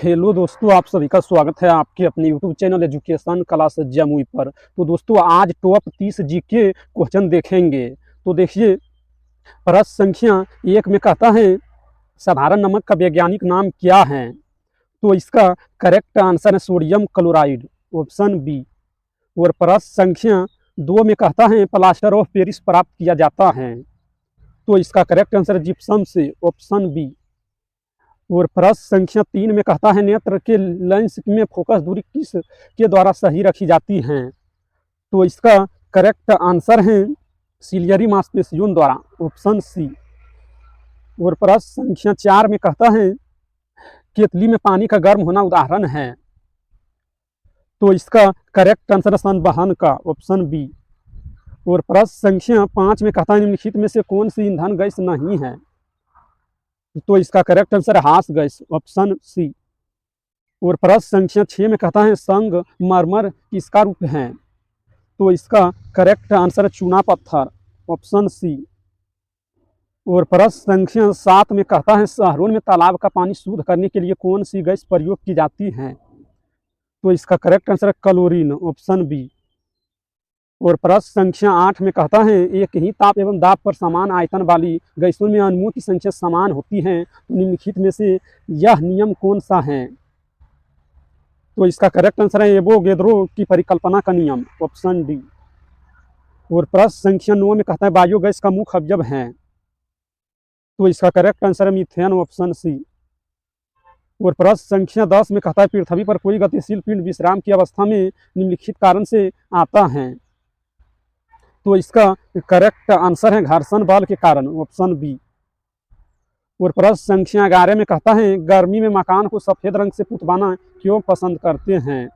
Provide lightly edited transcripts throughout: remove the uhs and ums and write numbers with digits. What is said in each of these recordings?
Hello दोस्तों, आप सभी का स्वागत है आपके अपने YouTube channel education class Jamui पर। तो दोस्तों, आज टॉप 30 जीके क्वेश्चन देखेंगे। तो देखिए, प्रश्न संख्या 1 में कहता है साधारण नमक का वैज्ञानिक नाम क्या है। तो इसका करेक्ट आंसर है सोडियम क्लोराइड, ऑप्शन बी। और प्रश्न संख्या 2 में कहता है प्लास्टर ऑफ पेरिस प्राप्त किया जाता है। तो इसका करेक्ट आंसर जिप्सम से, ऑप्शन बी। और प्रश्न संख्या 3 में कहता है नेत्र के लेंस में फोकस दूरी किस के द्वारा सही रखी जाती है। तो इसका करेक्ट आंसर है सिलियरी मांसपेशियों द्वारा, ऑप्शन सी। और प्रश्न संख्या 4 में कहता है केतली में पानी का गर्म होना उदाहरण है। तो इसका करेक्ट आंसर संवहन का, ऑप्शन बी। और प्रश्न संख्या 5 में कहता है निम्नलिखित में से कौन सी ईंधन गैस नहीं है। तो इसका करेक्ट आंसर है हास गैस, ऑप्शन सी। और प्रश्न संख्या 6 में कहता है संगमरमर किसका रूप है। तो इसका करेक्ट आंसर है चूना पत्थर, ऑप्शन सी। और प्रश्न संख्या 7 में कहता है शहरों में तालाब का पानी शुद्ध करने के लिए कौन सी गैस प्रयोग की जाती है। तो इसका करेक्ट आंसर है क्लोरीन, ऑप्शन बी। और प्रश्न संख्या 8 में कहता है एक ही ताप एवं दाब पर समान आयतन वाली गैसों में अणुओं की संख्या समान होती है। तो निम्नलिखित में से यह नियम कौन सा है। तो इसका करेक्ट आंसर है एवोगैड्रो की परिकल्पना का नियम, ऑप्शन डी। और प्रश्न संख्या 9 में कहता है बायोगैस का मुख्य अवयव है। तो इसका करेक्ट आंसर है मीथेन, ऑप्शन सी। और प्रश्न संख्या 10 में कहता है पृथ्वी पर कोई गतिशील पिंड विश्राम की अवस्था में निम्नलिखित कारण से आता है। तो इसका करेक्ट आंसर है घर्षण बल के कारण, ऑप्शन बी। और प्रश्न संख्या 11 में कहता है गर्मी में मकान को सफेद रंग से पुतवाना क्यों पसंद करते हैं।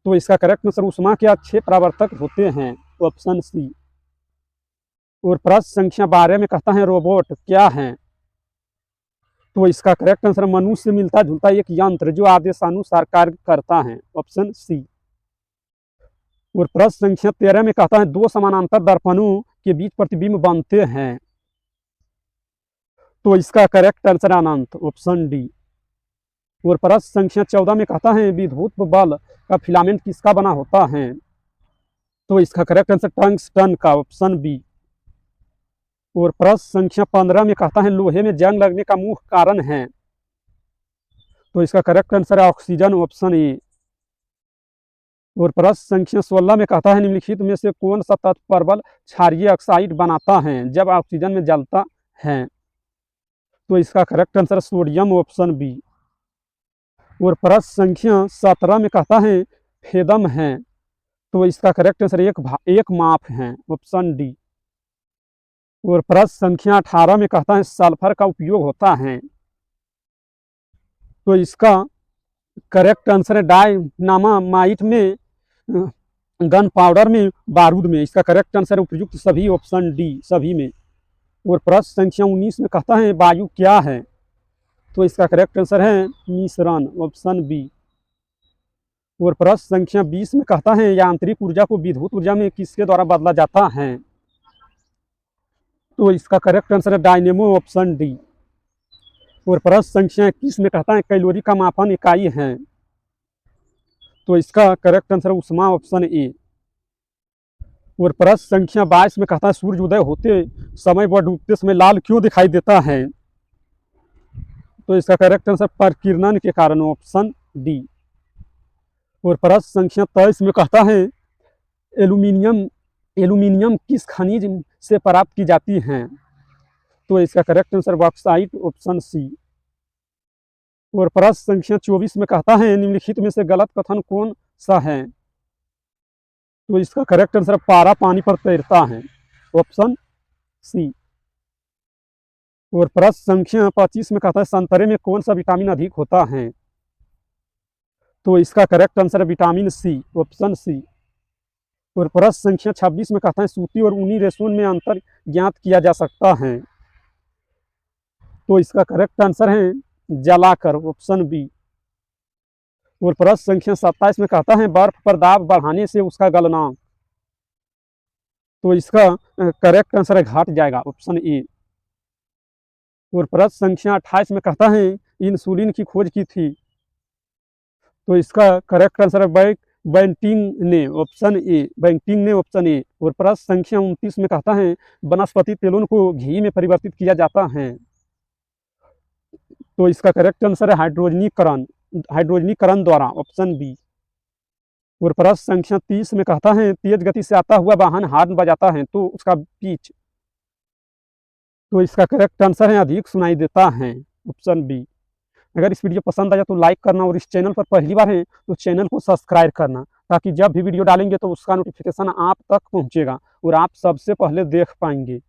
तो इसका करेक्ट आंसर उष्मा के अच्छे प्रवर्तक होते हैं, ऑप्शन सी। और प्रश्न संख्या 12 में कहता है रोबोट क्या है। तो इसका करेक्ट आंसर मनुष्य से मिलता जुलता एक यंत्र जो आदेशानुसार कार्य करता है, ऑप्शन सी। और प्रश्न संख्या 13 में कहता है दो समानांतर दर्पणों के बीच प्रतिबिंब बनते हैं। तो इसका करेक्ट आंसर अनंत, ऑप्शन डी। और प्रश्न संख्या 14 में कहता है विद्युत बल का फिलामेंट किसका बना होता है। तो इसका करेक्ट आंसर टंगस्टन का, ऑप्शन बी। और प्रश्न संख्या 15 में कहता है लोहे में जंग लगने का मुख्य कारण है। तो इसका करेक्ट आंसर है ऑक्सीजन, ऑप्शन ए। और प्रश्न संख्या 16 में कहता है निम्नलिखित में से कौन सा तत्व प्रबल क्षारीय ऑक्साइड बनाता है जब ऑक्सीजन में जलता है। तो इसका correct answer sodium, option B. और प्रश्न संख्या 17 में कहता है फेदम है। तो इसका करेक्ट आंसर एक माप है, ऑप्शन डी। और प्रश्न संख्या 18 में कहता है सल्फर का उपयोग होता है। तो इसका करेक्ट आंसर है डायनामाइट में, गन पाउडर में, बारूद में। इसका करेक्ट आंसर उपयुक्त सभी, ऑप्शन डी सभी में। और प्रश्न संख्या 19 में कहता है वायु क्या है। तो इसका करेक्ट आंसर है मिश्रण, ऑप्शन बी। और प्रश्न संख्या 20 में कहता है यांत्रिक ऊर्जा को विद्युत ऊर्जा में किसके द्वारा बदला जाता है। तो इसका करेक्ट आंसर है डायनेमो, ऑप्शन डी। और प्रश्न संख्या 21 में कहता है कैलोरी का मापन इकाई है। तो इसका करेक्ट आंसर उष्मा, ऑप्शन ए। और प्रश्न संख्या 22 में कहता है सूर्य उदय होते समय व डूबते समय लाल क्यों दिखाई देता है। तो इसका करेक्ट आंसर प्रकीर्णन के कारण, ऑप्शन डी। और प्रश्न संख्या 23 में कहता है एल्यूमिनियम किस खनिज से प्राप्त की जाती है। तो इसका correct answer bauxite, option C. और प्रश्न संख्या 24 में कहता है निम्नलिखित में से गलत कथन कौन सा है। तो इसका करेक्ट आंसर पारा पानी पर तैरता है, ऑप्शन सी। और प्रश्न संख्या 25 में कहता है संतरे में कौन सा विटामिन अधिक होता है। तो इसका करेक्ट आंसर है विटामिन सी, ऑप्शन सी। और प्रश्न संख्या 26 में कहता है सूती और ऊनी रेशों में अंतर ज्ञात किया जा सकता है। तो इसका करेक्ट आंसर है जलाकर, ऑप्शन बी। और प्रश्न संख्या 27 में कहता है बर्फ पर दाब बढ़ाने से उसका गलना। तो इसका करेक्ट आंसर है घट जाएगा, ऑप्शन ए। और प्रश्न संख्या 28 में कहता है इंसुलिन की खोज की थी? तो इसका करेक्ट आंसर है बेंटिंग ने, ऑप्शन ए, बेंटिंग ने, ऑप्शन ए। और प्रश्न संख्या 29 में कहता है वनस्पति तेलों को घी में परिवर्तित किया जाता है। तो इसका करेक्ट आंसर है हाइड्रोजनीकरण, हाइड्रोजनीकरण द्वारा, ऑप्शन बी। और प्रश्न संख्या 30 में कहता है तेज गति से आता हुआ वाहन हॉर्न बजाता है, तो उसका पिच। तो इसका करेक्ट आंसर है अधिक सुनाई देता है, ऑप्शन बी। अगर इस वीडियो पसंद आया तो लाइक करना, और इस चैनल पर पहली बार है तो चैनल को सब्सक्राइब करना, ताकि जब भी वीडियो डालेंगे तो उसका नोटिफिकेशन आप तक पहुंचेगा और आप सबसे पहले देख पाएंगे।